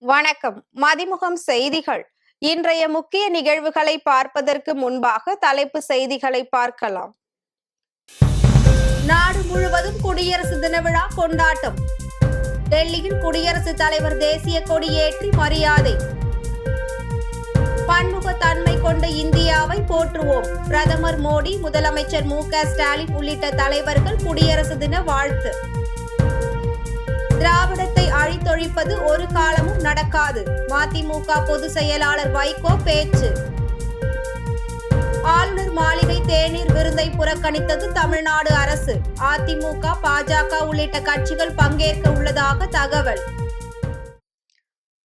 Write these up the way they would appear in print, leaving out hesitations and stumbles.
வணக்கம். மதிமுகம் செய்திகள். இன்றைய முக்கிய நிகழ்வுகளை பார்ப்பதற்கு முன்பாக தலைப்பு செய்திகளை பார்க்கலாம். நாடு முழுவதும் குடியரசு தின விழா கொண்டாட்டம். டெல்லியில் குடியரசுத் தலைவர் தேசிய கொடியேற்றி மரியாதை. பன்முகத்தன்மை கொண்ட இந்தியாவை போற்றுவோம். பிரதமர் மோடி, முதலமைச்சர் மு.க.ஸ்டாலின் உள்ளிட்ட தலைவர்கள் குடியரசு தின வாழ்த்து. திராவிடத்தை அழித்தொழிப்பது ஒரு காலமும் நடக்காது. மதிமுக பொதுச் செயலாளர் வைகோ பேச்சு. ஆளுநர் மாளிகை தேநீர் விருந்தை புறக்கணித்தது தமிழ்நாடு அரசு. அதிமுக, பாஜக உள்ளிட்ட கட்சிகள் பங்கேற்க உள்ளதாக தகவல்.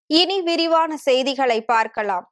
இனி விரிவான செய்திகளை பார்க்கலாம்.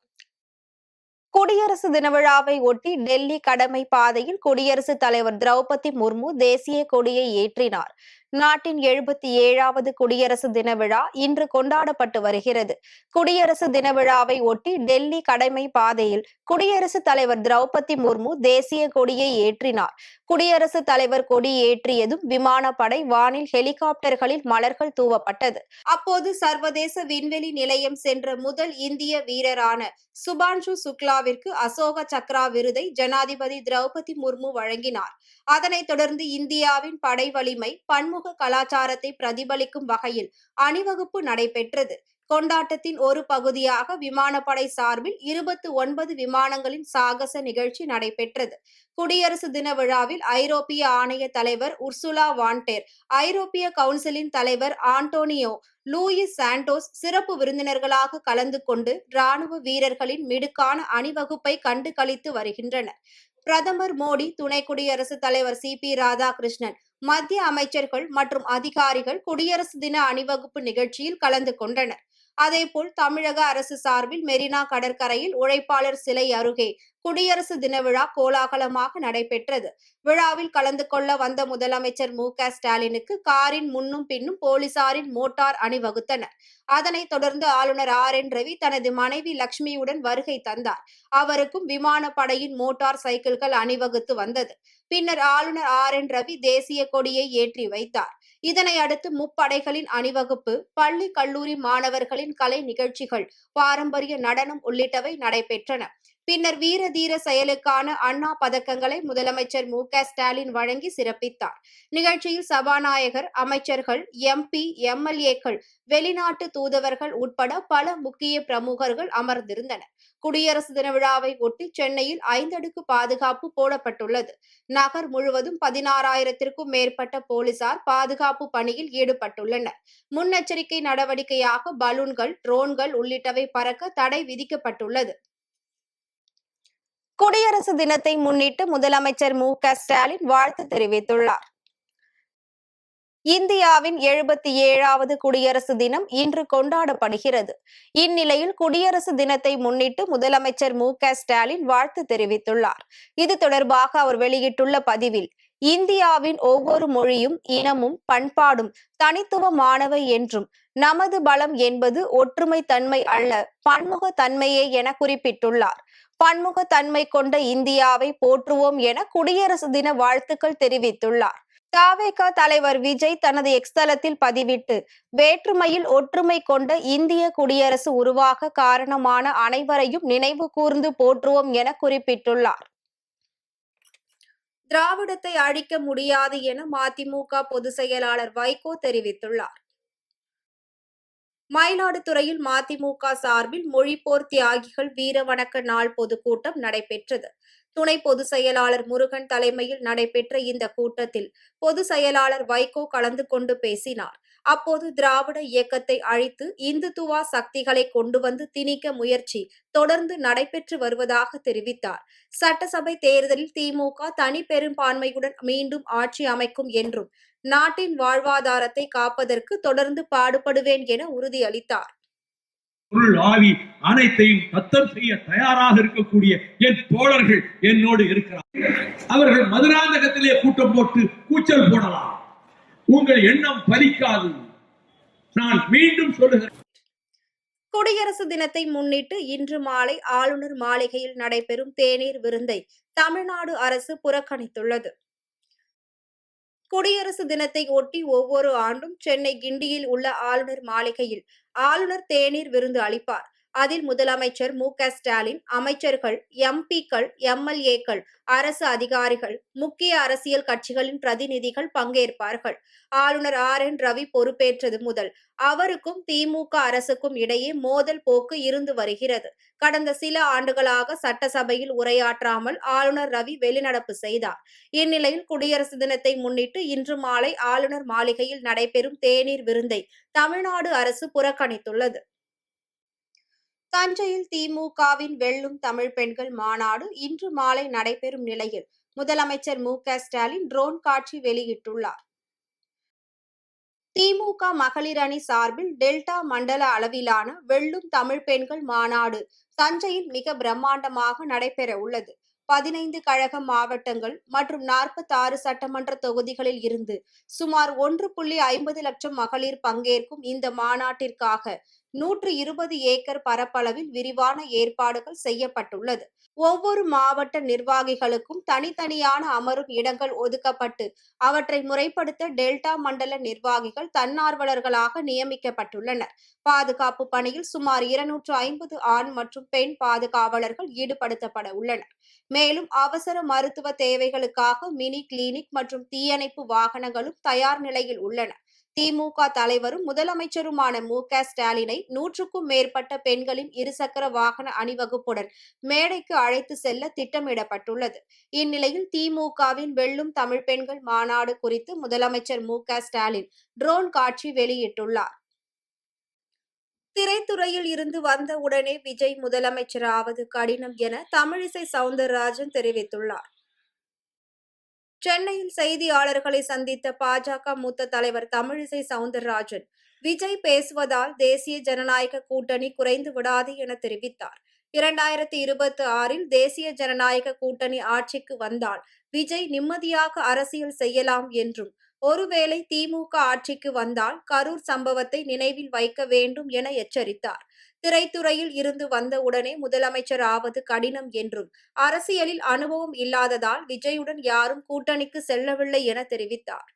குடியரசு தின விழாவை ஒட்டி டெல்லி கடமை பாதையில் குடியரசுத் தலைவர் திரௌபதி முர்மு தேசிய கொடியை ஏற்றினார். நாட்டின் 77வது குடியரசு தின விழா இன்று கொண்டாடப்பட்டு வருகிறது. குடியரசு தின விழாவை ஒட்டி டெல்லி கடமை பாதையில் குடியரசுத் தலைவர் திரௌபதி முர்மு தேசிய கொடியை ஏற்றினார். குடியரசுத் தலைவர் கொடி ஏற்றியதும் விமானப்படை வானில் ஹெலிகாப்டர்களில் மலர்கள் தூவப்பட்டது. அப்போது சர்வதேச விண்வெளி நிலையம் சென்ற முதல் இந்திய வீரரான சுபான்ஷு சுக்லாவிற்கு அசோக சக்ரா விருதை ஜனாதிபதி திரௌபதி முர்மு வழங்கினார். அதனைத் தொடர்ந்து இந்தியாவின் படை வலிமை, பன்முக கலாச்சாரத்தை பிரதிபலிக்கும் வகையில் அணிவகுப்பு நடைபெற்றது. கொண்டாட்டத்தின் ஒரு பகுதியாக விமானப்படை சார்பில் 29 விமானங்களின் சாகச நிகழ்ச்சி நடைபெற்றது. குடியரசு தின விழாவில் ஐரோப்பிய ஆணைய தலைவர் உர்சுலா வான்டெர், ஐரோப்பிய கவுன்சிலின் தலைவர் ஆண்டோனியோ லூயிஸ் சாண்டோஸ் சிறப்பு விருந்தினர்களாக கலந்து கொண்டு ராணுவ வீரர்களின் மிடுக்கான அணிவகுப்பை கண்டு களித்து வருகின்றனர். பிரதமர் மோடி, துணை குடியரசுத் தலைவர் சி.பி. ராதாகிருஷ்ணன், மத்திய அமைச்சர்கள் மற்றும் அதிகாரிகள் குடியரசு தின அணிவகுப்பு நிகழ்ச்சியில் கலந்து கொண்டனர். அதேபோல் தமிழக அரசு சார்பில் மெரினா கடற்கரையில் உழைப்பாளர் சிலை அருகே குடியரசு தின விழா கோலாகலமாக நடைபெற்றது. விழாவில் கலந்து கொள்ள வந்த முதலமைச்சர் மு.க.ஸ்டாலினுக்கு காரின் முன்னும் பின்னும் போலீசாரின் மோட்டார் அணிவகுத்தனர். அதனைத் தொடர்ந்து ஆளுநர் ஆர்.என்.ரவி தனது மனைவி லட்சுமியுடன் வருகை தந்தார். அவருக்கும் விமானப்படையின் மோட்டார் சைக்கிள்கள் அணிவகுத்து வந்தது. பின்னர் ஆளுநர் ஆர்.என்.ரவி தேசிய கொடியை ஏற்றி வைத்தார். இதனை அடுத்து முப்படைகளின் அணிவகுப்பு, பள்ளி கல்லூரி மாணவர்களின் கலை நிகழ்ச்சிகள், பாரம்பரிய நடனம் உள்ளிட்டவை நடைபெற்றன. பின்னர் வீர தீர செயலுக்கான அண்ணா பதக்கங்களை முதலமைச்சர் மு.க.ஸ்டாலின் வழங்கி சிறப்பித்தார். நிகழ்ச்சியில் சபாநாயகர், அமைச்சர்கள், எம்பி, எம்எல்ஏக்கள், வெளிநாட்டு தூதுவர்கள் உட்பட பல முக்கிய பிரமுகர்கள் அமர்ந்திருந்தனர். குடியரசு தின விழாவை ஒட்டி சென்னையில் 5 அடுக்கு பாதுகாப்பு போடப்பட்டுள்ளது. நகர் முழுவதும் 16,000க்கும் மேற்பட்ட போலீசார் பாதுகாப்பு பணியில் ஈடுபட்டுள்ளனர். முன்னெச்சரிக்கை நடவடிக்கையாக பலூன்கள், ட்ரோன்கள் உள்ளிட்டவை பறக்க தடை விதிக்கப்பட்டுள்ளது. குடியரசு தினத்தை முன்னிட்டு முதலமைச்சர் மு.க.ஸ்டாலின் வாழ்த்து தெரிவித்துள்ளார். இந்தியாவின் 77வது குடியரசு தினம் இன்று கொண்டாடப்படுகிறது. இந்நிலையில் குடியரசு தினத்தை முன்னிட்டு முதலமைச்சர் மு.க.ஸ்டாலின் வாழ்த்து தெரிவித்துள்ளார். இது தொடர்பாக அவர் வெளியிட்டுள்ள பதிவில், இந்தியாவின் ஒவ்வொரு மொழியும், இனமும், பண்பாடும் தனித்துவமானவை என்றும் நமது பலம் என்பது ஒற்றுமை தன்மை அல்ல, பன்முக தன்மையே என குறிப்பிட்டுள்ளார். பன்முக தன்மை கொண்ட இந்தியாவை போற்றுவோம் என குடியரசு தின வாழ்த்துக்கள் தெரிவித்துள்ளார். த.வே.க. தலைவர் விஜய் தனது எக்ஸ் தளத்தில் பதிவிட்டு, வேற்றுமையில் ஒற்றுமை கொண்ட இந்திய குடியரசு உருவாக காரணமான அனைவரையும் நினைவு கூர்ந்து போற்றுவோம் என குறிப்பிட்டுள்ளார். திராவிடத்தை அழிக்க முடியாது என மதிமுக பொதுச் செயலாளர் வைகோ தெரிவித்துள்ளார். மயிலாடுதுறையில் மதிமுக சார்பில் மொழிப்போர் தியாகிகள் வீரவணக்க நாள் பொதுக்கூட்டம் நடைபெற்றது. துணை பொதுச் செயலாளர் முருகன் தலைமையில் நடைபெற்ற இந்த கூட்டத்தில் பொதுச் செயலாளர் வைகோ கலந்து கொண்டு பேசினார். அப்போது திராவிட இயக்கத்தை அழித்து இந்துத்துவா சக்திகளை கொண்டு வந்து திணிக்க முயற்சி தொடர்ந்து நடைபெற்று வருவதாக தெரிவித்தார். சட்டசபை தேர்தலில் திமுக தனி பெரும்பான்மையுடன் மீண்டும் ஆட்சி அமைக்கும் என்றும் நாட்டின் வாழ்வாதாரத்தை காப்பதற்கு தொடர்ந்து பாடுபடுவேன் என உறுதியளித்தார். பொருள் ஆவி அனைத்தையும் தத்தம் செய்ய தயாராக இருக்கக்கூடிய என் தோழர்கள் என்னோடு இருக்கிறார்கள். அவர்கள் மதுராந்தகத்திலே கூட்டம் போட்டு கூச்சல் போடலாம், உங்கள் எண்ணம் பலிக்காது. நான் மீண்டும் சொல்லுகிறேன். குடியரசு தினத்தை முன்னிட்டு இன்று மாலை ஆளுநர் மாளிகையில் நடைபெறும் தேநீர் விருந்தை தமிழ்நாடு அரசு புறக்கணித்துள்ளது. குடியரசு தினத்தை ஒட்டி ஒவ்வொரு ஆண்டும் சென்னை கிண்டியில் உள்ள ஆளுநர் மாளிகையில் ஆளுநர் தேநீர் விருந்து அளிப்பார். அதில் முதலமைச்சர் மு.க.ஸ்டாலின், அமைச்சர்கள், எம்.பி.க்கள், எம்.எல்.ஏ.க்கள், அரசு அதிகாரிகள், முக்கிய அரசியல் கட்சிகளின் பிரதிநிதிகள் பங்கேற்பார்கள். ஆளுநர் ஆர்.என்.ரவி பொறுப்பேற்றது முதல் அவருக்கும் திமுக அரசுக்கும் இடையே மோதல் போக்கு இருந்து வருகிறது. கடந்த சில ஆண்டுகளாக சட்டசபையில் உரையாற்றாமல் ஆளுநர் ரவி வெளிநடப்பு செய்தார். இந்நிலையில் குடியரசு தினத்தை முன்னிட்டு இன்று மாலை ஆளுநர் மாளிகையில் நடைபெறும் தேநீர் விருந்தை தமிழ்நாடு அரசு புறக்கணித்துள்ளது. தஞ்சையில் திமுகவின் வெல்லும் தமிழ் பெண்கள் மாநாடு இன்று மாலை நடைபெறும் நிலையில் முதலமைச்சர் மு.க.ஸ்டாலின் ட்ரோன் காட்சி வெளியிட்டுள்ளார். திமுக மகளிர் அணி சார்பில் டெல்டா மண்டல அளவிலான வெல்லும் தமிழ் பெண்கள் மாநாடு தஞ்சையில் மிக பிரம்மாண்டமாக நடைபெற உள்ளது. 15 கழக மாவட்டங்கள் மற்றும் 46 சட்டமன்ற தொகுதிகளில் இருந்து சுமார் 1.50 லட்சம் மகளிர் பங்கேற்கும் இந்த மாநாட்டிற்காக 120 ஏக்கர் பரப்பளவில் விரிவான ஏற்பாடுகள் செய்யப்பட்டுள்ளது. ஒவ்வொரு மாவட்ட நிர்வாகிகளுக்கும் தனித்தனியான அமரும் இடங்கள் ஒதுக்கப்பட்டு அவற்றை முறைப்படுத்த டெல்டா மண்டல நிர்வாகிகள் தன்னார்வலர்களாக நியமிக்கப்பட்டுள்ளனர். பாதுகாப்பு பணியில் சுமார் 250 ஆண் மற்றும் பெண் பாதுகாவலர்கள் ஈடுபடுத்தப்பட உள்ளனர். மேலும் அவசர மருத்துவ தேவைகளுக்காக மினி கிளினிக் மற்றும் தீயணைப்பு வாகனங்களும் தயார் நிலையில் உள்ளன. திமுக தலைவரும் முதலமைச்சருமான மு.க.ஸ்டாலினை 100க்கும் மேற்பட்ட பெண்களின் இருசக்கர வாகன அணிவகுப்புடன் மேடைக்கு அழைத்து செல்ல திட்டமிடப்பட்டுள்ளது. இந்நிலையில் திமுகவின் வெல்லும் தமிழ் பெண்கள் மாநாடு குறித்து முதலமைச்சர் மு.க.ஸ்டாலின் ட்ரோன் காட்சி வெளியிட்டுள்ளார். திரைத்துறையில் இருந்து வந்த உடனே விஜய் முதலமைச்சராவது கடினம் என தமிழிசை சவுந்தரராஜன் தெரிவித்துள்ளார். சென்னையில் செய்தியாளர்களை சந்தித்த பாஜக மூத்த தலைவர் தமிழிசை சவுந்தரராஜன், விஜய் பேசுவதால் தேசிய ஜனநாயக கூட்டணி குறைந்து விடாது என தெரிவித்தார். 2026 தேசிய ஜனநாயக கூட்டணி ஆட்சிக்கு வந்தால் விஜய் நிம்மதியாக அரசியல் செய்யலாம் என்றும், ஒருவேளை திமுக ஆட்சிக்கு வந்தால் கரூர் சம்பவத்தை நினைவில் வைக்க வேண்டும் என எச்சரித்தார். திரைத்துறையில் இருந்து வந்த உடனே முதலமைச்சர் ஆவது கடினம் என்றும், அரசியலில் அனுபவம் இல்லாததால் விஜயுடன் யாரும் கூட்டணிக்கு செல்லவில்லை என தெரிவித்தார்.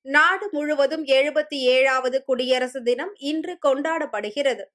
நாடு முழுவதும் 77வது குடியரசு தினம் இன்று கொண்டாடப்படுகிறது.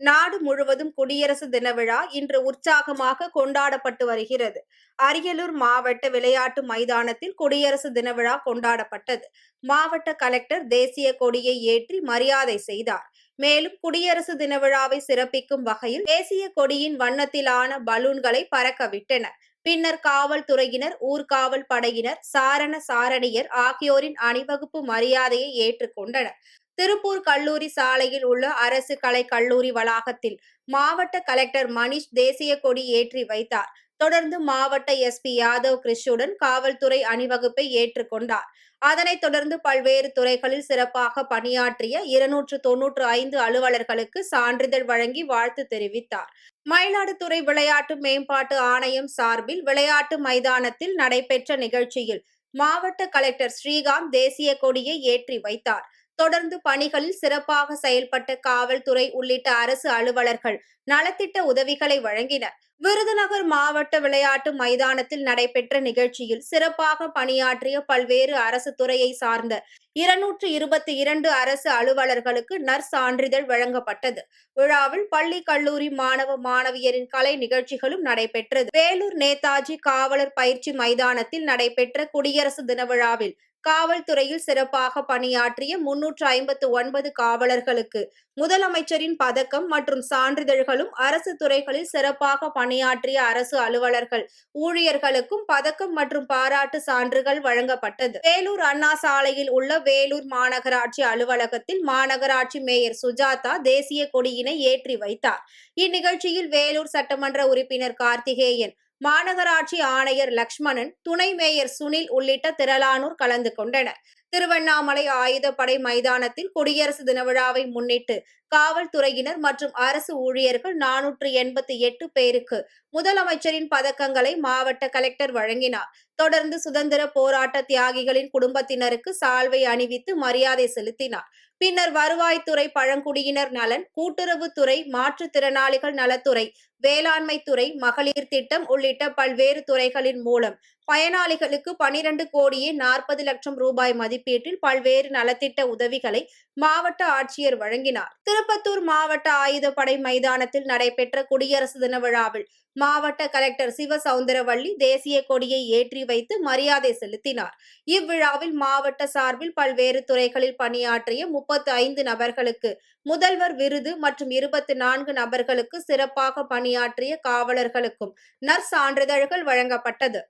நாடு முழுவதும் குடியரசு தின விழா இன்று உற்சாகமாக கொண்டாடப்பட்டு வருகிறது. அரியலூர் மாவட்ட விளையாட்டு மைதானத்தில் குடியரசு தின விழா கொண்டாடப்பட்டது. மாவட்ட கலெக்டர் தேசிய கொடியை ஏற்றி மரியாதை செய்தார். மேலும் குடியரசு தின விழாவை சிறப்பிக்கும் வகையில் தேசிய கொடியின் வண்ணத்திலான பலூன்களை பறக்க விட்டனர். பின்னர் காவல்துறையினர், ஊர்காவல் படையினர், சாரண சாரணியர் ஆகியோரின் அணிவகுப்பு மரியாதையை ஏற்றுக்கொண்டனர். திருப்பூர் கல்லூரி சாலையில் உள்ள அரசு கலை கல்லூரி வளாகத்தில் மாவட்ட கலெக்டர் மணிஷ் தேசிய கொடி ஏற்றி வைத்தார். தொடர்ந்து மாவட்ட எஸ்.பி. யாதவ் கிறிஷுடன் காவல்துறை அணிவகுப்பை ஏற்றுக்கொண்டார். அதனைத் தொடர்ந்து பல்வேறு துறைகளில் சிறப்பாக பணியாற்றிய 295 அலுவலர்களுக்கு சான்றிதழ் வழங்கி வாழ்த்து தெரிவித்தார். மயிலாடுதுறை விளையாட்டு மேம்பாட்டு ஆணையம் சார்பில் விளையாட்டு மைதானத்தில் நடைபெற்ற நிகழ்ச்சியில் மாவட்ட கலெக்டர் ஸ்ரீகாந்த் தேசிய கொடியை ஏற்றி வைத்தார். தொடர்ந்து பணிகளில் சிறப்பாக செயல்பட்ட காவல்துறை உள்ளிட்ட அரசு அலுவலர்கள் நலத்திட்ட உதவிகளை வழங்கினர். விருதுநகர் மாவட்ட விளையாட்டு மைதானத்தில் நடைபெற்ற நிகழ்ச்சியில் சிறப்பாக பணியாற்றிய பல்வேறு அரசு துறையை சார்ந்த 222 அரசு அலுவலர்களுக்கு நற்சான்றிதழ் வழங்கப்பட்டது. விழாவில் பள்ளி, கல்லூரி மாணவ, மாணவியரின் கலை நிகழ்ச்சிகளும் நடைபெற்றது. வேலூர் நேதாஜி காவலர் பயிற்சி மைதானத்தில் நடைபெற்ற குடியரசு தின விழாவில் காவல்துறையில் சிறப்பாக பணியாற்றிய 359 காவலர்களுக்கு முதலமைச்சரின் பதக்கம் மற்றும் சான்றிதழ்களும், அரசு துறைகளில் சிறப்பாக பணியாற்றிய அரசு அலுவலர்கள், ஊழியர்களுக்கும் பதக்கம் மற்றும் பாராட்டு சான்றுகள் வழங்கப்பட்டது. வேலூர் அண்ணா சாலையில் உள்ள வேலூர் மாநகராட்சி அலுவலகத்தில் மாநகராட்சி மேயர் சுஜாதா தேசிய கொடியினை ஏற்றி வைத்தார். இந்நிகழ்ச்சியில் வேலூர் சட்டமன்ற உறுப்பினர் கார்த்திகேயன், மாநகராட்சி ஆணையர் லக்ஷ்மணன், துணை மேயர் சுனில் உள்ளிட்ட திரளானோர் கலந்து கொண்டனர். திருவண்ணாமலை ஆயுதப்படை மைதானத்தில் குடியரசு தின விழாவை முன்னிட்டு காவல்துறையினர் மற்றும் அரசு ஊழியர்கள் 488 பேருக்கு முதலமைச்சரின் பதக்கங்களை மாவட்ட கலெக்டர் வழங்கினார். தொடர்ந்து சுதந்திர போராட்ட தியாகிகளின் குடும்பத்தினருக்கு சால்வை அணிவித்து மரியாதை செலுத்தினார். பின்னர் வருவாய்த்துறை, பழங்குடியினர் நலன், கூட்டுறவுத்துறை, மாற்றுத்திறனாளிகள் நலத்துறை, வேளாண்மை துறை, மகளிர் திட்டம் உள்ளிட்ட பல்வேறு துறைகளின் மூலம் பயனாளிகளுக்கு 12 கோடியே 40 லட்சம் ரூபாய் மதிப்பில் மதிப்பீட்டில் பல்வேறு நலத்திட்ட உதவிகளை மாவட்ட ஆட்சியர் வழங்கினார். திருப்பத்தூர் மாவட்ட ஆயுதப்படை மைதானத்தில் நடைபெற்ற குடியரசு தின விழாவில் மாவட்ட கலெக்டர் சிவசவுந்தரவள்ளி தேசிய கொடியை ஏற்றி வைத்து மரியாதை செலுத்தினார். இவ்விழாவில் மாவட்ட சார்பில் பல்வேறு துறைகளில் பணியாற்றிய 35 நபர்களுக்கு முதல்வர் விருது மற்றும் 24 நபர்களுக்கு சிறப்பாக பணியாற்றிய காவலர்களுக்கும் நற்சான்றிதழ்கள் வழங்கப்பட்டது.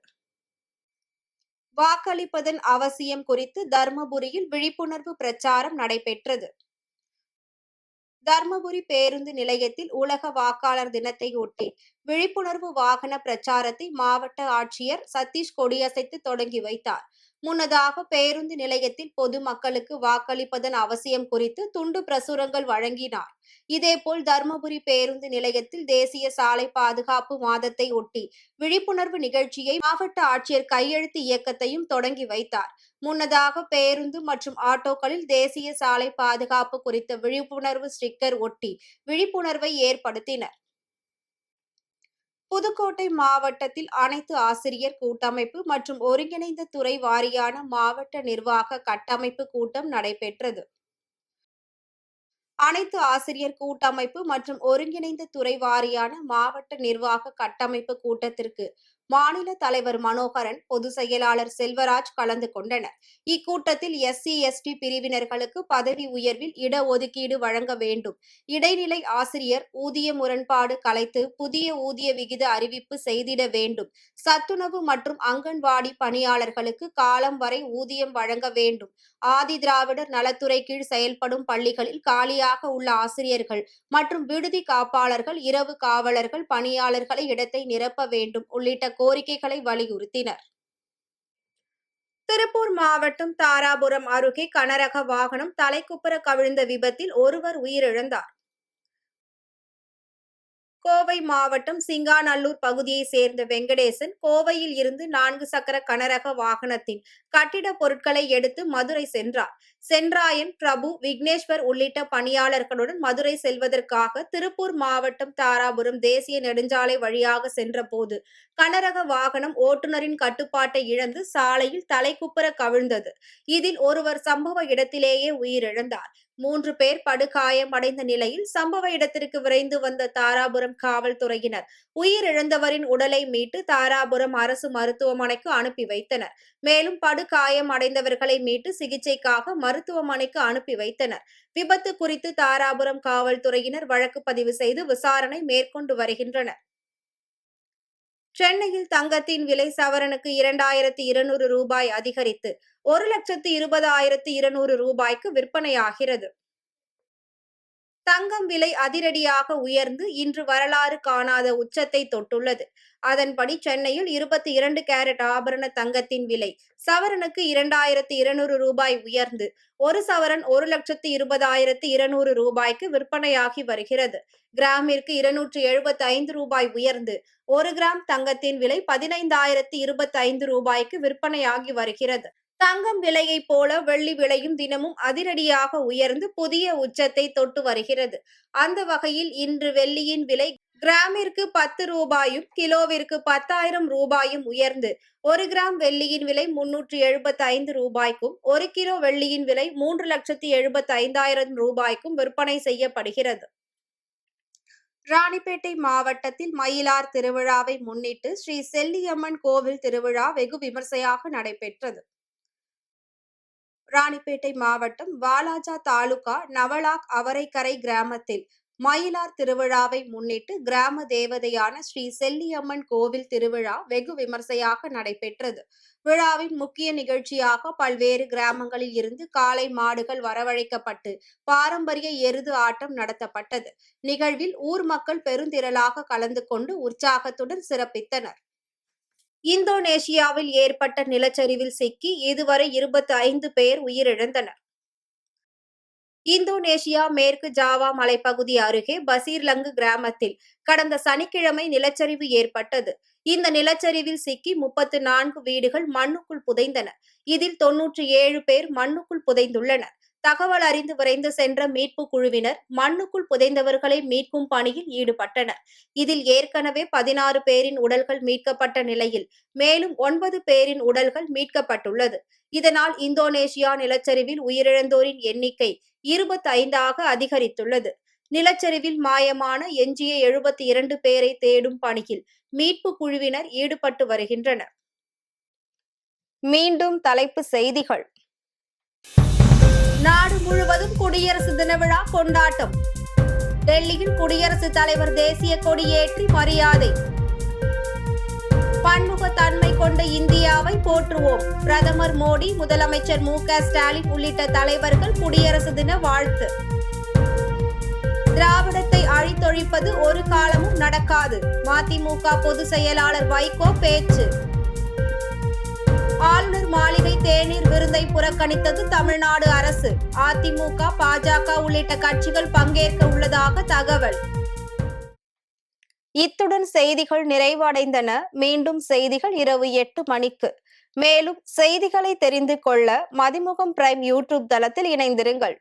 வாக்களிப்பதன் அவசியம் குறித்து தர்மபுரியில் விழிப்புணர்வு பிரச்சாரம் நடைபெற்றது. தர்மபுரி பேருந்து நிலையத்தில் உலக வாக்காளர் தினத்தை ஒட்டி விழிப்புணர்வு வாகன பிரச்சாரத்தை மாவட்ட ஆட்சியர் சதீஷ் கொடியசைத்து தொடங்கி வைத்தார். முன்னதாக பேருந்து நிலையத்தில் பொதுமக்களுக்கு வாக்களிப்பதன் அவசியம் குறித்து துண்டு பிரசுரங்கள் வழங்கினார். இதேபோல் தர்மபுரி பேருந்து நிலையத்தில் தேசிய சாலை பாதுகாப்பு மாதத்தை ஒட்டி விழிப்புணர்வு நிகழ்ச்சியை மாவட்ட ஆட்சியர் கையெழுத்து இயக்கத்தையும் தொடங்கி வைத்தார். முன்னதாக பேருந்து மற்றும் ஆட்டோக்களில் தேசிய சாலை பாதுகாப்பு குறித்த விழிப்புணர்வு ஸ்டிக்கர் ஒட்டி விழிப்புணர்வை ஏற்படுத்தினர். புதுக்கோட்டை மாவட்டத்தில் அனைத்து ஆசிரியர் கூட்டமைப்பு மற்றும் ஒருங்கிணைந்த துறை வாரியான மாவட்ட நிர்வாக கட்டமைப்பு கூட்டம் நடைபெற்றது. அனைத்து ஆசிரியர் கூட்டமைப்பு மற்றும் ஒருங்கிணைந்த துறை வாரியான மாவட்ட நிர்வாக கட்டமைப்பு கூட்டத்திற்கு மாநில தலைவர் மனோகரன், பொதுச் செயலாளர் செல்வராஜ் கலந்து கொண்டனர். இக்கூட்டத்தில் SC/ST பிரிவினர்களுக்கு பதவி உயர்வில் இடஒதுக்கீடு வழங்க வேண்டும், இடைநிலை ஆசிரியர் ஊதிய முரண்பாடு கலைத்து புதிய ஊதிய விகித அறிவிப்பு செய்திட வேண்டும், சத்துணவு மற்றும் அங்கன்வாடி பணியாளர்களுக்கு காலம் வரை ஊதியம் வழங்க வேண்டும், ஆதி திராவிடர் நலத்துறை கீழ் செயல்படும் பள்ளிகளில் காலியாக உள்ள ஆசிரியர்கள் மற்றும் விடுதி காப்பாளர்கள், இரவு காவலர்கள் பணியாளர்களை இடத்தை நிரப்ப வேண்டும் உள்ளிட்ட கோரிக்கைகளை வலியுறுத்தினர். திருப்பூர் மாவட்டம் தாராபுரம் அருகே கனரக வாகனம் தலைக்குப்புற கவிழ்ந்த விபத்தில் ஒருவர் உயிரிழந்தார். கோவை மாவட்டம் சிங்காநல்லூர் பகுதியைச் சேர்ந்த வெங்கடேசன் கோவையில் இருந்து 4 சக்கர கனரக வாகனத்தின் கட்டிட பொருட்களை எடுத்து மதுரை சென்றார். சென்றாயன், பிரபு, விக்னேஸ்வர் உள்ளிட்ட பணியாளர்களுடன் மதுரை செல்வதற்காக திருப்பூர் மாவட்டம் தாராபுரம் தேசிய நெடுஞ்சாலை வழியாக சென்றபோது கனரக வாகனம் ஓட்டுநரின் கட்டுப்பாட்டை இழந்து சாலையில் தலைக்குப்புற கவிழ்ந்தது. இதில் ஒருவர் சம்பவ இடத்திலேயே உயிரிழந்தார். 3 பேர் படுகாயமடைந்த நிலையில் சம்பவ இடத்திற்கு விரைந்து வந்த தாராபுரம் காவல்துறையினர் உயிரிழந்தவரின் உடலை மீட்டு தாராபுரம் அரசு மருத்துவமனைக்கு அனுப்பி வைத்தனர். மேலும் படுகாயம் அடைந்தவர்களை மீட்டு சிகிச்சைக்காக மருத்துவமனைக்கு அனுப்பி வைத்தனர். விபத்து குறித்து தாராபுரம் காவல்துறையினர் வழக்கு பதிவு செய்து விசாரணை மேற்கொண்டு வருகின்றனர். சென்னையில் தங்கத்தின் விலை சவரனுக்கு 2200 ரூபாய் அதிகரித்து 1,20,200 ரூபாய்க்கு விற்பனையாகிறது. தங்கம் விலை அதிரடியாக உயர்ந்து இன்று வரலாறு காணாத உச்சத்தை தொட்டுள்ளது. அதன்படி சென்னையில் 22 கேரட் ஆபரண தங்கத்தின் விலை சவரனுக்கு 2200 ரூபாய் உயர்ந்து ஒரு சவரன் 1,20,200 ரூபாய்க்கு விற்பனையாகி வருகிறது. கிராமிற்கு 275 ரூபாய் உயர்ந்து 1 கிராம் தங்கத்தின் விலை 15,025 ரூபாய்க்கு விற்பனையாகி வருகிறது. தங்கம் விலையை போல வெள்ளி விலையும் தினமும் அதிரடியாக உயர்ந்து புதிய உச்சத்தை தொட்டு வருகிறது. அந்த வகையில் இன்று வெள்ளியின் விலை கிராமிற்கு 10 ரூபாயும் கிலோவிற்கு 10,000 ரூபாயும் உயர்ந்து 1 கிராம் வெள்ளியின் விலை 375 ரூபாய்க்கும் 1 கிலோ வெள்ளியின் விலை 3,75,000 ரூபாய்க்கும் விற்பனை செய்யப்படுகிறது. ராணிப்பேட்டை மாவட்டத்தில் மயிலார் திருவிழாவை முன்னிட்டு ஸ்ரீ செல்லியம்மன் கோவில் திருவிழா வெகு விமர்சையாக நடைபெற்றது. ராணிப்பேட்டை மாவட்டம் வாலாஜா தாலுகா நவலாக் அவரைக்கரை கிராமத்தில் மயிலார் திருவிழாவை முன்னிட்டு கிராம தேவதையான ஸ்ரீ செல்லியம்மன் கோவில் திருவிழா வெகு விமர்சையாக நடைபெற்றது. விழாவின் முக்கிய நிகழ்ச்சியாக பல்வேறு கிராமங்களில் இருந்து காளை மாடுகள் வரவழைக்கப்பட்டு பாரம்பரிய எருது ஆட்டம் நடத்தப்பட்டது. நிகழ்வில் ஊர் மக்கள் பெருந்திரளாக கலந்து கொண்டு உற்சாகத்துடன் சிறப்பித்தனர். இந்தோனேஷியாவில் ஏற்பட்ட நிலச்சரிவில் சிக்கி இதுவரை 25 பேர் உயிரிழந்தனர். இந்தோனேஷியா மேற்கு ஜாவா மலைப்பகுதி அருகே பசீர்லங்கு கிராமத்தில் கடந்த சனிக்கிழமை நிலச்சரிவு ஏற்பட்டது. இந்த நிலச்சரிவில் சிக்கி 34 வீடுகள் மண்ணுக்குள் புதைந்தன. இதில் 97 பேர் மண்ணுக்குள் புதைந்துள்ளனர். தகவல் அறிந்து விரைந்து சென்ற மீட்பு குழுவினர் மண்ணுக்குள் புதைந்தவர்களை மீட்கும் பணியில் ஈடுபட்டனர். இதில் ஏற்கனவே 16 பேரின் உடல்கள் மீட்கப்பட்ட நிலையில் மேலும் 9 பேரின் உடல்கள் மீட்கப்பட்டுள்ளது. இதனால் இந்தோனேஷியா நிலச்சரிவில் உயிரிழந்தோரின் எண்ணிக்கை 25ஆக அதிகரித்துள்ளது. நிலச்சரிவில் மாயமான எஞ்சிய 72 பேரை தேடும் பணியில் மீட்பு குழுவினர் ஈடுபட்டு வருகின்றனர். மீண்டும் தலைப்புச் செய்திகள். நாடு முழுவதும் குடியரசு தின விழா கொண்டாட்டம். டெல்லியில் குடியரசுத் தலைவர் தேசிய கொடியேற்றி மரியாதை. பன்முகத்தன்மை கொண்ட இந்தியாவை போற்றுவோம். பிரதமர் மோடி, முதலமைச்சர் மு.க. ஸ்டாலின் உள்ளிட்ட தலைவர்கள் குடியரசு தின வாழ்த்து. திராவிடத்தை அழித்தொழிப்பது ஒரு காலமும் நடக்காது. மதிமுக பொதுச் செயலாளர் வைகோ பேச்சு. ஆளுநர் மாளிகை தேநீர் விருந்தை புறக்கணித்தது தமிழ்நாடு அரசு. அதிமுக, பாஜக உள்ளிட்ட கட்சிகள் பங்கேற்க உள்ளதாக தகவல். இத்துடன் செய்திகள் நிறைவடைந்தன. மீண்டும் செய்திகள் இரவு 8 மணிக்கு. மேலும் செய்திகளை தெரிந்து கொள்ள மதிமுகம் பிரைம் யூடியூப் தளத்தில் இணைந்திருங்கள்.